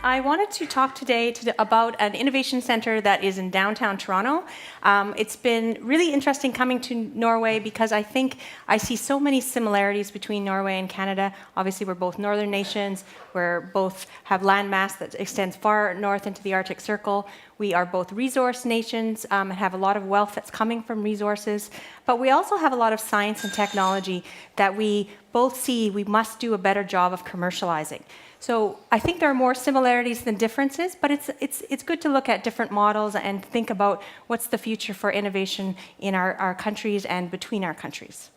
I wanted to talk today about an innovation center that is in downtown Toronto. It's been really interesting coming to Norway because I think I see so many similarities between Norway and Canada. Obviously, we're both northern nations. We both have land mass that extends far north into the Arctic Circle. We are both resource nations and have a lot of wealth that's coming from resources. But we also have a lot of science and technology that we both see we must do a better job of commercializing. So I think there are more similarities than differences, but it's good to look at different models and think about what's the future for innovation in our countries and between our countries.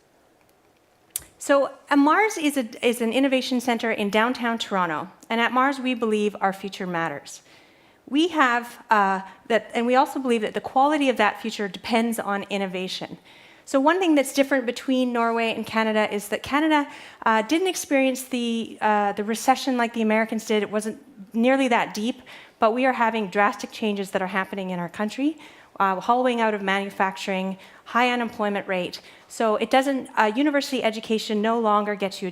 So Mars is an innovation center in downtown Toronto, and at Mars we believe our future matters. We have and we also believe that the quality of that future depends on innovation. So one thing that's different between Norway and Canada is that Canada didn't experience the recession like the Americans did. It wasn't nearly that deep, but we are having drastic changes that are happening in our country, hollowing out of manufacturing, high unemployment rate. So it doesn't, university education no longer gets you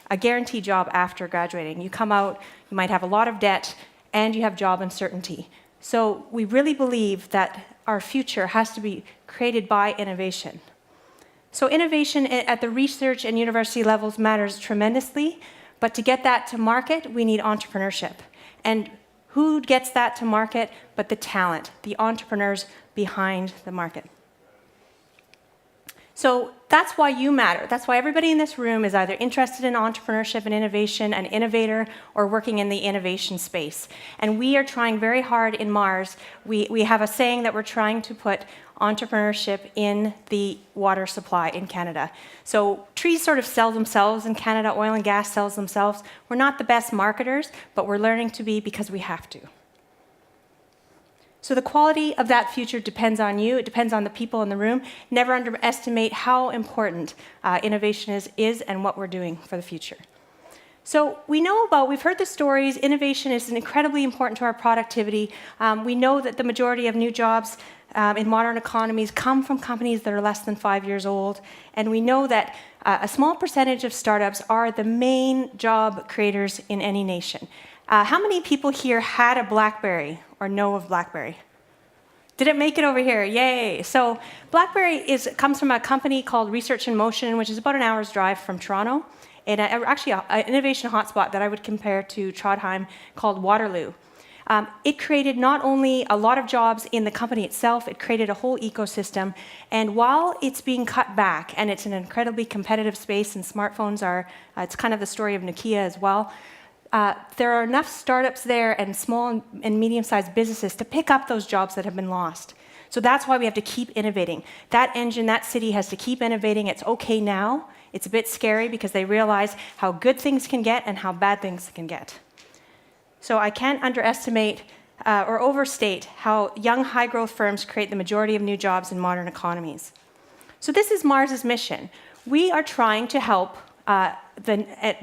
a guaranteed job after graduating. You come out, you might have a lot of debt, and you have job uncertainty. So we really believe that our future has to be created by innovation. So innovation at the research and university levels matters tremendously, but to get that to market, we need entrepreneurship. And who gets that to market but the talent, the entrepreneurs behind the market? So that's why you matter. That's why everybody in this room is either interested in entrepreneurship and innovation, an innovator, or working in the innovation space. And we are trying very hard in Mars. We have a saying that we're trying to put entrepreneurship in the water supply in Canada. So trees sort of sell themselves in Canada. Oil and gas sells themselves. We're not the best marketers, but we're learning to be because we have to. So the quality of that future depends on you. It depends on the people in the room. Never underestimate how important innovation is and what we're doing for the future. So we've heard the stories. Innovation is incredibly important to our productivity. We know that the majority of new jobs in modern economies come from companies that are less than 5 years old. And we know that a small percentage of startups are the main job creators in any nation. How many people here had a BlackBerry or know of BlackBerry? Did it make it over here? Yay! So BlackBerry comes from a company called Research in Motion, which is about an hour's drive from Toronto, and actually an innovation hotspot that I would compare to Trondheim called Waterloo. It created not only a lot of jobs in the company itself, it created a whole ecosystem. And while it's being cut back, and it's an incredibly competitive space, and smartphones it's kind of the story of Nokia as well, there are enough startups there and small and medium-sized businesses to pick up those jobs that have been lost. So that's why we have to keep innovating. That engine, that city has to keep innovating. It's okay now. It's a bit scary because they realize how good things can get and how bad things can get. So I can't underestimate or overstate how young, high-growth firms create the majority of new jobs in modern economies. So this is Mars's mission. We are trying to help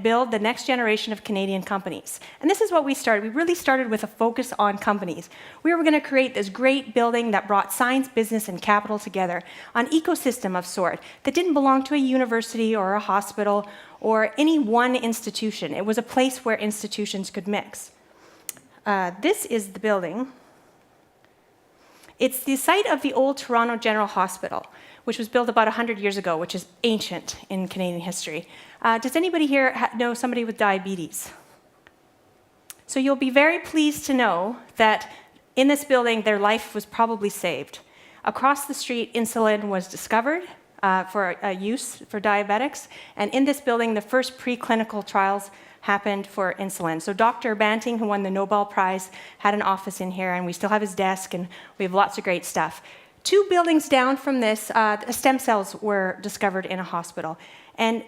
build the next generation of Canadian companies. And this is what we started. We really started with a focus on companies. We were going to create this great building that brought science, business, and capital together, an ecosystem of sort that didn't belong to a university or a hospital or any one institution. It was a place where institutions could mix. This is the building. It's the site of the old Toronto General Hospital, which was built about 100 years ago, which is ancient in Canadian history. Does anybody here know somebody with diabetes? So you'll be very pleased to know that in this building, their life was probably saved. Across the street, insulin was discovered for use for diabetics. And in this building, the first preclinical trials happened for insulin. So Dr. Banting, who won the Nobel Prize, had an office in here, and we still have his desk, and we have lots of great stuff. 2 buildings down from this, stem cells were discovered in a hospital. And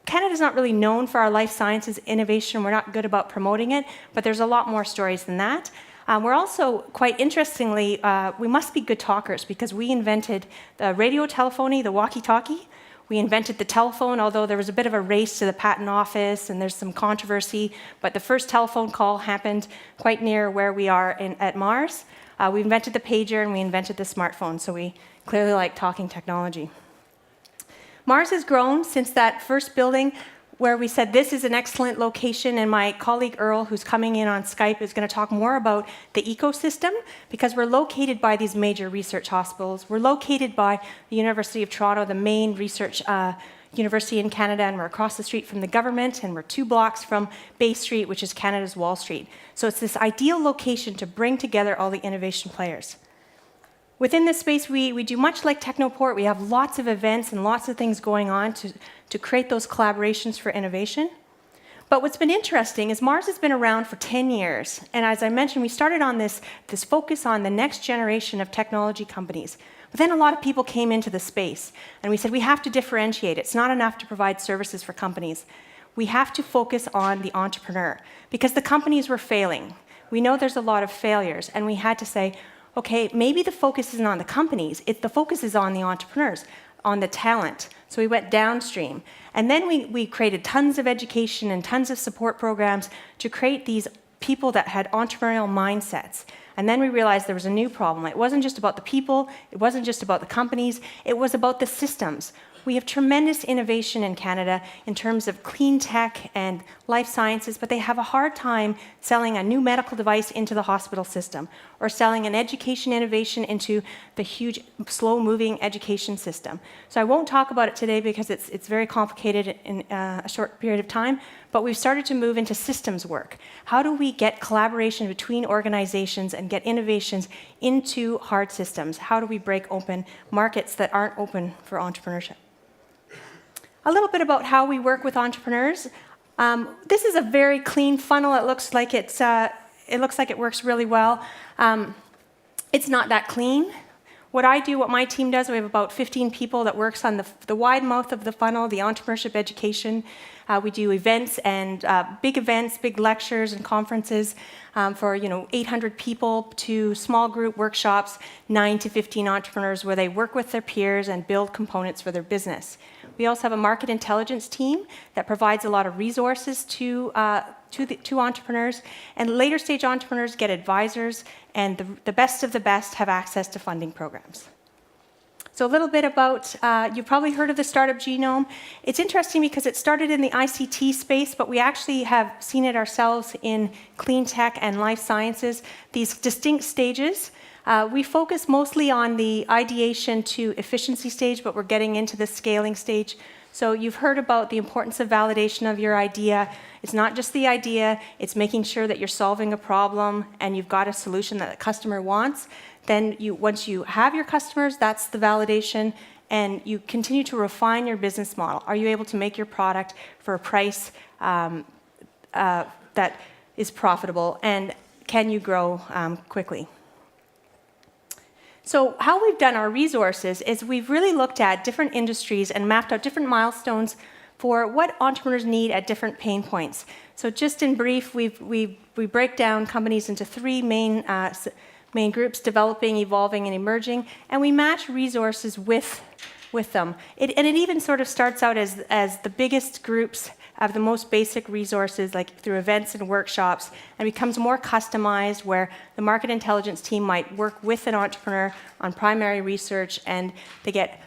Canada's not really known for our life sciences innovation. We're not good about promoting it, but there's a lot more stories than that. We're also, quite interestingly, we must be good talkers because we invented the radio telephony, the walkie-talkie. We invented the telephone, although there was a bit of a race to the patent office and there's some controversy, but the first telephone call happened quite near where we are at Mars. We invented the pager and we invented the smartphone, so we clearly like talking technology. Mars has grown since that first building. where we said this is an excellent location, and my colleague Earl, who's coming in on Skype, is going to talk more about the ecosystem, because we're located by these major research hospitals. We're located by the University of Toronto, the main research university in Canada, and we're across the street from the government, and we're 2 blocks from Bay Street, which is Canada's Wall Street. So it's this ideal location to bring together all the innovation players. Within this space, we do much like Technoport. We have lots of events and lots of things going on to create those collaborations for innovation. But what's been interesting is Mars has been around for 10 years. And as I mentioned, we started on this focus on the next generation of technology companies. But then a lot of people came into the space, and we said we have to differentiate. It's not enough to provide services for companies. We have to focus on the entrepreneur, because the companies were failing. We know there's a lot of failures, and we had to say, okay, maybe the focus isn't on the companies, the focus is on the entrepreneurs, on the talent. So we went downstream. And then we created tons of education and tons of support programs to create these people that had entrepreneurial mindsets. And then we realized there was a new problem. It wasn't just about the people, it wasn't just about the companies, it was about the systems. We have tremendous innovation in Canada in terms of clean tech and life sciences, but they have a hard time selling a new medical device into the hospital system, or selling an education innovation into the huge, slow-moving education system. So I won't talk about it today because it's very complicated in a short period of time, but we've started to move into systems work. How do we get collaboration between organizations and get innovations into hard systems? How do we break open markets that aren't open for entrepreneurship? A little bit about how we work with entrepreneurs. This is a very clean funnel. It looks like it works really well. It's not that clean. What I do, what my team does, we have about 15 people that works on the wide mouth of the funnel, the entrepreneurship education. We do events and big lectures and conferences for 800 people, to small group workshops, 9 to 15 entrepreneurs, where they work with their peers and build components for their business. We also have a market intelligence team that provides a lot of resources to entrepreneurs, and later stage entrepreneurs get advisors, and the best of the best have access to funding programs. So a little bit about, you've probably heard of the startup Genome. It's interesting because it started in the ICT space, but we actually have seen it ourselves in clean tech and life sciences, these distinct stages. We focus mostly on the ideation to efficiency stage, but we're getting into the scaling stage. So you've heard about the importance of validation of your idea. It's not just the idea, it's making sure that you're solving a problem and you've got a solution that the customer wants. Then once you have your customers, that's the validation, and you continue to refine your business model. Are you able to make your product for a price that is profitable, and can you grow quickly? So how we've done our resources is we've really looked at different industries and mapped out different milestones for what entrepreneurs need at different pain points. So just in brief, we break down companies into 3 main groups: developing, evolving, and emerging, and we match resources with them. It even sort of starts out as the biggest groups have the most basic resources, like through events and workshops, and becomes more customized, where the market intelligence team might work with an entrepreneur on primary research, and they get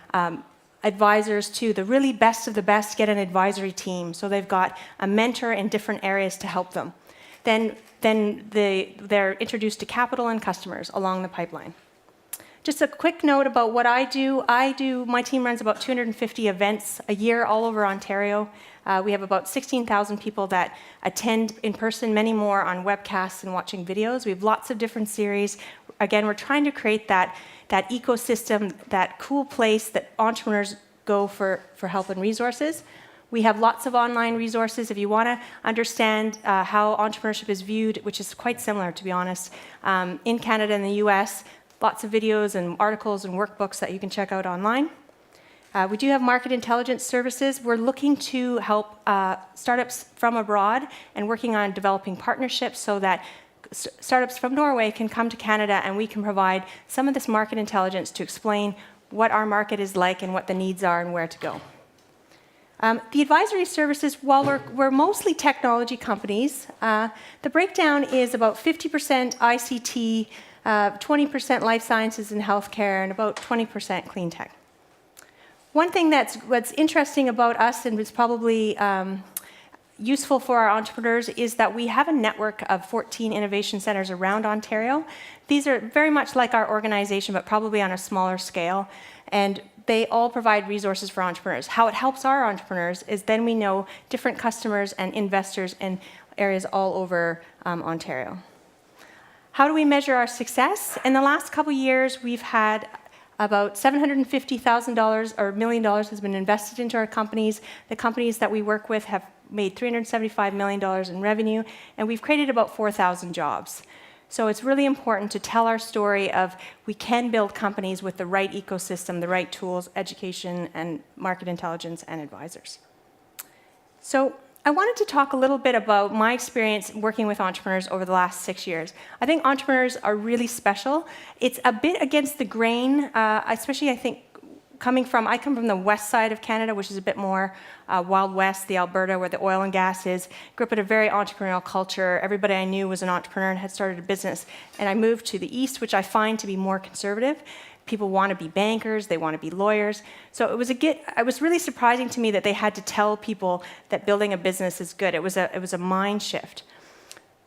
advisors too. The really best of the best get an advisory team, so they've got a mentor in different areas to help them. Then they're introduced to capital and customers along the pipeline. Just a quick note about what I do. My team runs about 250 events a year all over Ontario. We have about 16,000 people that attend in person, many more on webcasts and watching videos. We have lots of different series. Again, we're trying to create that ecosystem, that cool place that entrepreneurs go for help and resources. We have lots of online resources if you want to understand how entrepreneurship is viewed, which is quite similar, to be honest, in Canada and the US. Lots of videos and articles and workbooks that you can check out online. We do have market intelligence services. We're looking to help startups from abroad and working on developing partnerships so that startups from Norway can come to Canada, and we can provide some of this market intelligence to explain what our market is like and what the needs are and where to go. The advisory services, while we're mostly technology companies, the breakdown is about 50% ICT, 20% life sciences and healthcare, and about 20% clean tech. One thing what's interesting about us, and it's probably useful for our entrepreneurs is that we have a network of 14 innovation centers around Ontario. These are very much like our organization, but probably on a smaller scale. And they all provide resources for entrepreneurs. How it helps our entrepreneurs is then we know different customers and investors in areas all over Ontario. How do we measure our success? In the last couple of years, we've had about $750,000 or $1 million has been invested into our companies. The companies that we work with have made $375 million in revenue, and we've created about 4,000 jobs. So it's really important to tell our story of we can build companies with the right ecosystem, the right tools, education, and market intelligence, and advisors. So I wanted to talk a little bit about my experience working with entrepreneurs over the last 6 years. I think entrepreneurs are really special. It's a bit against the grain, especially I think I come from the west side of Canada, which is a bit more Wild West, the Alberta, where the oil and gas is. Grew up in a very entrepreneurial culture. Everybody I knew was an entrepreneur and had started a business. And I moved to the east, which I find to be more conservative. People want to be bankers, they want to be lawyers. So it was really surprising to me that they had to tell people that building a business is good. It was a mind shift.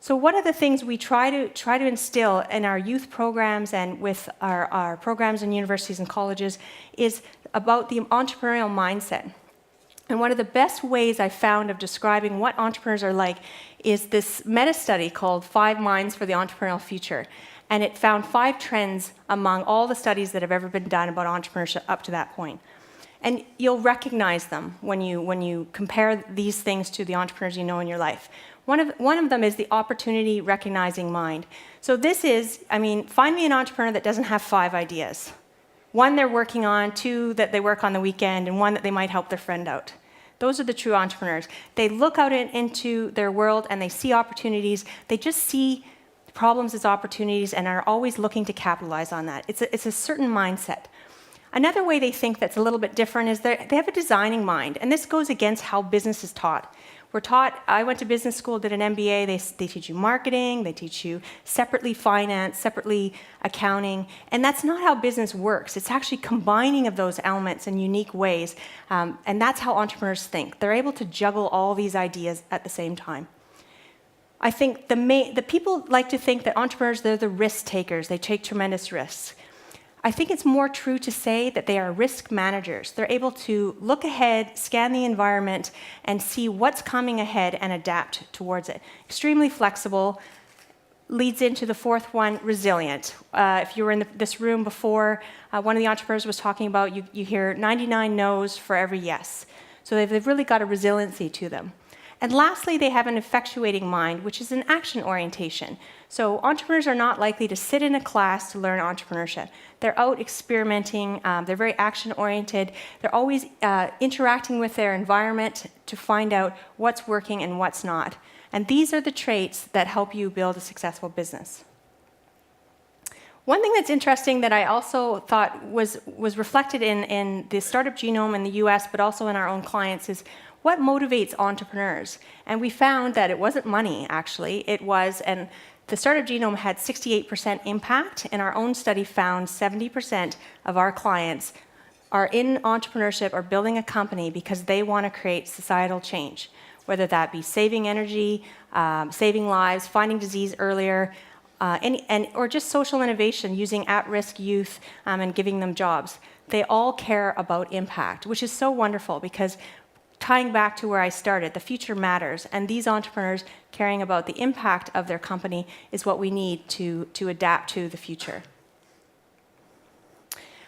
So one of the things we try to instill in our youth programs and with our programs in universities and colleges is about the entrepreneurial mindset. And one of the best ways I found of describing what entrepreneurs are like is this meta-study called 5 Minds for the Entrepreneurial Future. And it found 5 trends among all the studies that have ever been done about entrepreneurship up to that point. And you'll recognize them when you compare these things to the entrepreneurs you know in your life. One of them is the opportunity recognizing mind. So this is, find me an entrepreneur that doesn't have 5 ideas. 1 they're working on, 2 that they work on the weekend, and 1 that they might help their friend out. Those are the true entrepreneurs. They look out into their world and they see opportunities. They just see problems as opportunities and are always looking to capitalize on that. It's a certain mindset. Another way they think that's a little bit different is they have a designing mind, and this goes against how business is taught. I went to business school, did an MBA, they teach you marketing, they teach you separately finance, separately accounting, and that's not how business works. It's actually combining of those elements in unique ways, and that's how entrepreneurs think. They're able to juggle all these ideas at the same time. I think the people like to think that entrepreneurs, they're the risk takers, they take tremendous risks. I think it's more true to say that they are risk managers. They're able to look ahead, scan the environment, and see what's coming ahead and adapt towards it. Extremely flexible. Leads into the 4th one, resilient. If you were in this room before, one of the entrepreneurs was talking about you hear 99 no's for every yes. So they've really got a resiliency to them. And lastly, they have an effectuating mind, which is an action orientation. So entrepreneurs are not likely to sit in a class to learn entrepreneurship. They're out experimenting, they're very action-oriented, they're always interacting with their environment to find out what's working and what's not. And these are the traits that help you build a successful business. One thing that's interesting that I also thought was reflected in the startup genome in the US, but also in our own clients, is what motivates entrepreneurs? And we found that it wasn't money, actually. It was, and the startup genome had 68% impact, and our own study found 70% of our clients are in entrepreneurship or building a company because they want to create societal change, whether that be saving energy, saving lives, finding disease earlier, or just social innovation, using at-risk youth and giving them jobs. They all care about impact, which is so wonderful because tying back to where I started, the future matters, and these entrepreneurs caring about the impact of their company is what we need to adapt to the future.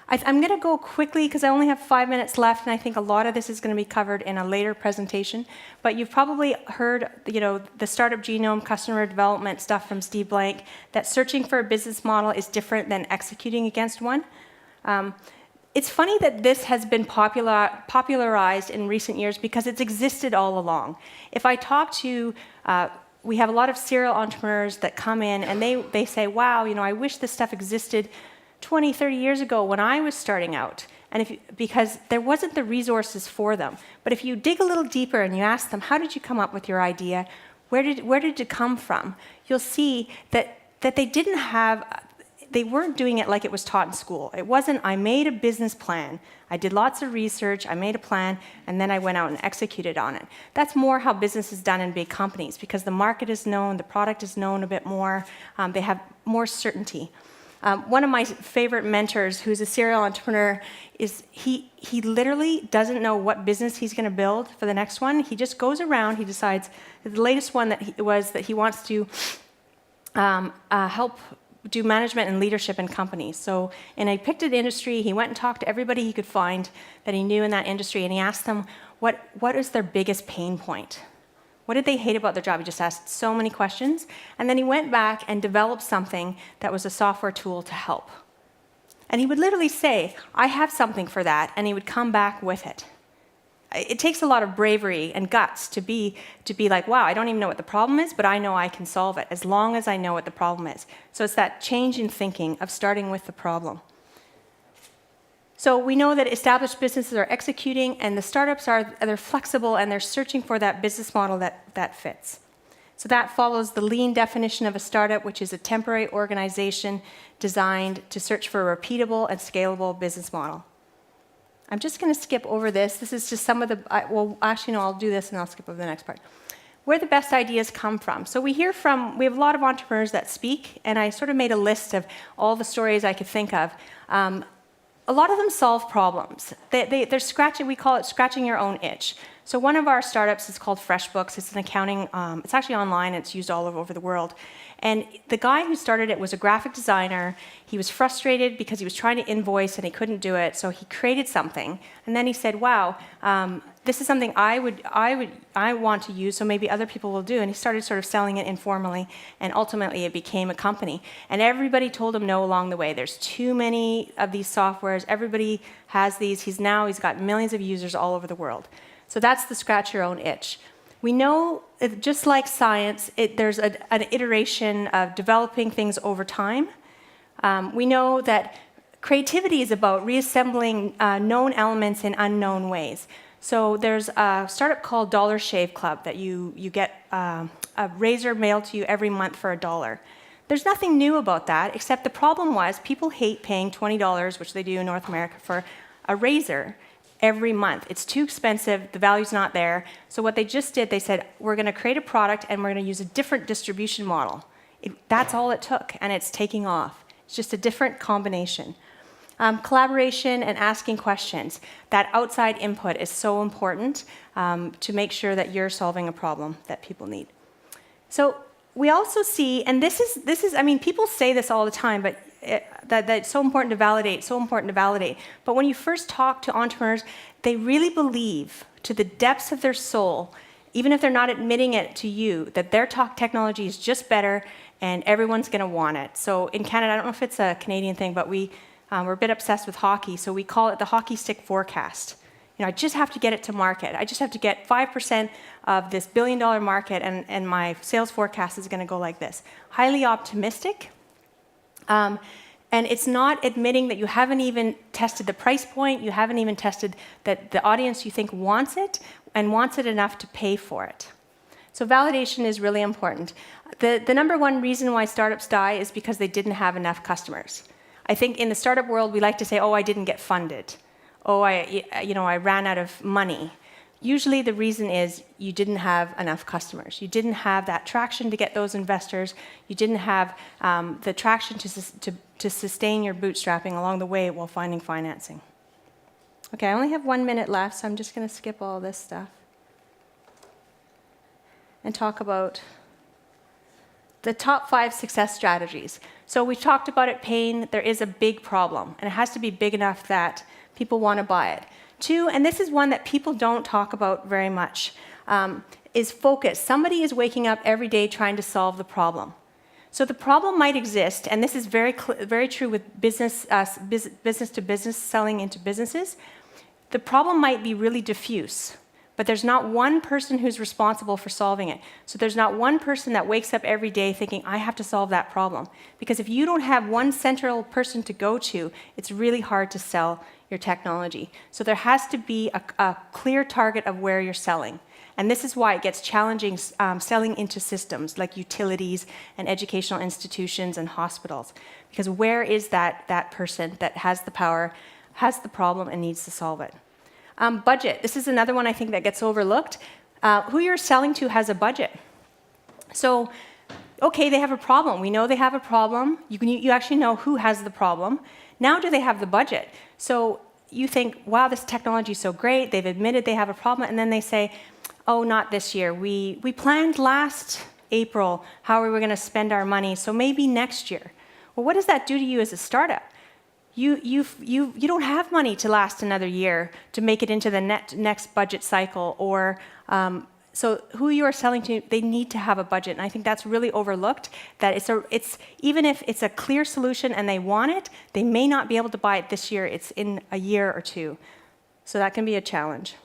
I'm going to go quickly because I only have 5 minutes left, and I think a lot of this is going to be covered in a later presentation. But you've probably heard, the startup genome, customer development stuff from Steve Blank, that searching for a business model is different than executing against one. It's funny that this has been popularized in recent years because it's existed all along. If I talk to, we have a lot of serial entrepreneurs that come in and they say, wow, I wish this stuff existed 20, 30 years ago when I was starting out, and because there wasn't the resources for them. But if you dig a little deeper and you ask them, how did you come up with your idea? Where did it come from? You'll see that they didn't have they weren't doing it like it was taught in school. It wasn't, I made a business plan, I did lots of research, I made a plan, and then I went out and executed on it. That's more how business is done in big companies, because the market is known, the product is known a bit more, they have more certainty. One of my favorite mentors, who's a serial entrepreneur, is he literally doesn't know what business he's going to build for the next one. He just goes around, he decides, the latest one that he wants to help do management and leadership in companies. So, and he picked an industry, he went and talked to everybody he could find that he knew in that industry, and he asked them, what is their biggest pain point? What did they hate about their job? He just asked so many questions, and then he went back and developed something that was a software tool to help. And he would literally say, I have something for that, and he would come back with it. It takes a lot of bravery and guts to be like, wow, I don't even know what the problem is, but I know I can solve it as long as I know what the problem is. So it's that change in thinking of starting with the problem. So we know that established businesses are executing, and the startups they're flexible, and they're searching for that business model that fits. So that follows the lean definition of a startup, which is a temporary organization designed to search for a repeatable and scalable business model. I'm just going to skip over this. This is just some of the, well, actually, no, I'll do this and I'll skip over the next part. Where the best ideas come from. So we have a lot of entrepreneurs that speak, and I sort of made a list of all the stories I could think of. A lot of them solve problems. They're scratching, we call it scratching your own itch. So one of our startups is called FreshBooks. It's an accounting, it's actually online, it's used all over the world. And the guy who started it was a graphic designer. He was frustrated because he was trying to invoice and he couldn't do it, so he created something. And then he said, wow, this is something I want to use, so maybe other people will do. And he started sort of selling it informally, and ultimately it became a company. And everybody told him no along the way. There's too many of these softwares. Everybody has these. He's got millions of users all over the world. So that's the scratch your own itch. We know, just like science, there's an iteration of developing things over time. We know that creativity is about reassembling known elements in unknown ways. So there's a startup called Dollar Shave Club that you get a razor mailed to you every month for $1. There's nothing new about that, except the problem was people hate paying $20, which they do in North America, for a razor every month. It's too expensive, the value's not there. So what they just did, they said, we're going to create a product and we're going to use a different distribution model. That's all it took, and it's taking off. It's just a different combination. Collaboration and asking questions. That outside input is so important to make sure that you're solving a problem that people need. So we also see, and this is, I mean, people say this all the time, but that it's so important to validate, so important to validate. But when you first talk to entrepreneurs, they really believe to the depths of their soul, even if they're not admitting it to you, that their technology is just better and everyone's going to want it. So in Canada, I don't know if it's a Canadian thing, but we're a bit obsessed with hockey, so we call it the hockey stick forecast. You know, I just have to get it to market. I just have to get 5% of this billion-dollar market, and my sales forecast is going to go like this. Highly optimistic. And it's not admitting that you haven't even tested the price point, you haven't even tested that the audience you think wants it, and wants it enough to pay for it. So validation is really important. The number one reason why startups die is because they didn't have enough customers. I think in the startup world, we like to say, oh, I didn't get funded. Oh, I ran out of money. Usually the reason is you didn't have enough customers. You didn't have that traction to get those investors. You didn't have the traction to sustain your bootstrapping along the way while finding financing. Okay, I only have 1 minute left, so I'm just going to skip all this stuff and talk about the top 5 success strategies. So we've talked about it, pain. There is a big problem, and it has to be big enough that people want to buy it. 2, and this is one that people don't talk about very much, is focus. Somebody is waking up every day trying to solve the problem. So the problem might exist, and this is very true with business to business, selling into businesses. The problem might be really diffuse, but there's not one person who's responsible for solving it. So there's not one person that wakes up every day thinking, I have to solve that problem. Because if you don't have one central person to go to, it's really hard to sell your technology. So there has to be a clear target of where you're selling. And this is why it gets challenging selling into systems like utilities and educational institutions and hospitals. Because where is that person that has the power, has the problem, and needs to solve it? Budget. This is another one I think that gets overlooked. Who you're selling to has a budget. So, okay, they have a problem. We know they have a problem. You actually know who has the problem. Now do they have the budget? So you think, wow, this technology is so great. They've admitted they have a problem. And then they say, oh, not this year. We planned last April how we were going to spend our money, so maybe next year. Well, what does that do to you as a startup? You don't have money to last another year to make it into the next budget cycle, or so who you are selling to, they need to have a budget, and I think that's really overlooked. That it's even if it's a clear solution and they want it, they may not be able to buy it this year. It's in a year or two, so that can be a challenge.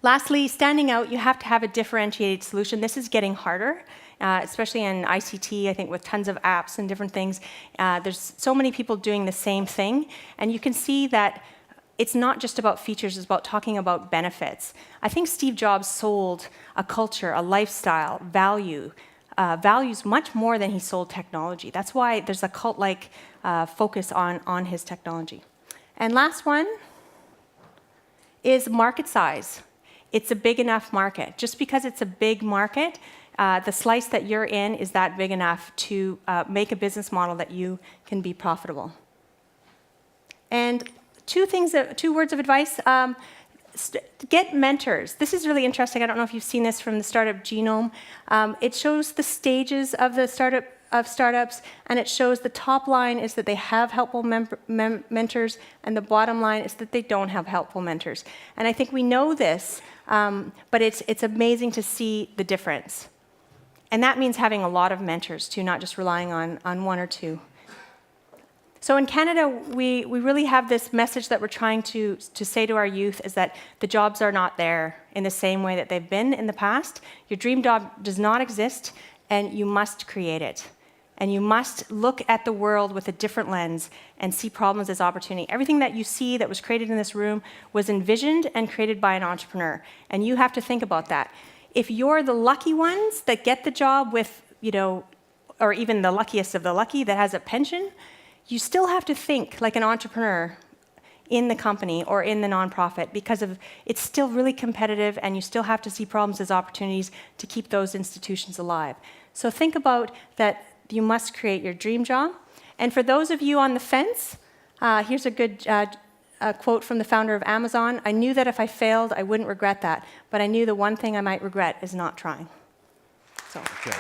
Lastly, standing out, you have to have a differentiated solution. This is getting harder. Especially in ICT, I think with tons of apps and different things. There's so many people doing the same thing, and you can see that it's not just about features, it's about talking about benefits. I think Steve Jobs sold a culture, a lifestyle, values much more than he sold technology. That's why there's a cult-like focus on his technology. And last one is market size. It's a big enough market. Just because it's a big market, the slice that you're in is that big enough to make a business model that you can be profitable. And two words of advice. Get mentors. This is really interesting. I don't know if you've seen this from the startup Genome. It shows the stages of the startups, and it shows the top line is that they have helpful mentors, and the bottom line is that they don't have helpful mentors. And I think we know this, but it's amazing to see the difference. And that means having a lot of mentors too, not just relying on one or two. So in Canada, we really have this message that we're trying to say to our youth is that the jobs are not there in the same way that they've been in the past. Your dream job does not exist, and you must create it. And you must look at the world with a different lens and see problems as opportunity. Everything that you see that was created in this room was envisioned and created by an entrepreneur. And you have to think about that. If you're the lucky ones that get the job with, or even the luckiest of the lucky that has a pension, you still have to think like an entrepreneur in the company or in the nonprofit, because it's still really competitive, and you still have to see problems as opportunities to keep those institutions alive. So think about that. You must create your dream job. And for those of you on the fence, here's a good quote from the founder of Amazon. I knew that if I failed, I wouldn't regret that, but I knew the one thing I might regret is not trying. So. Okay.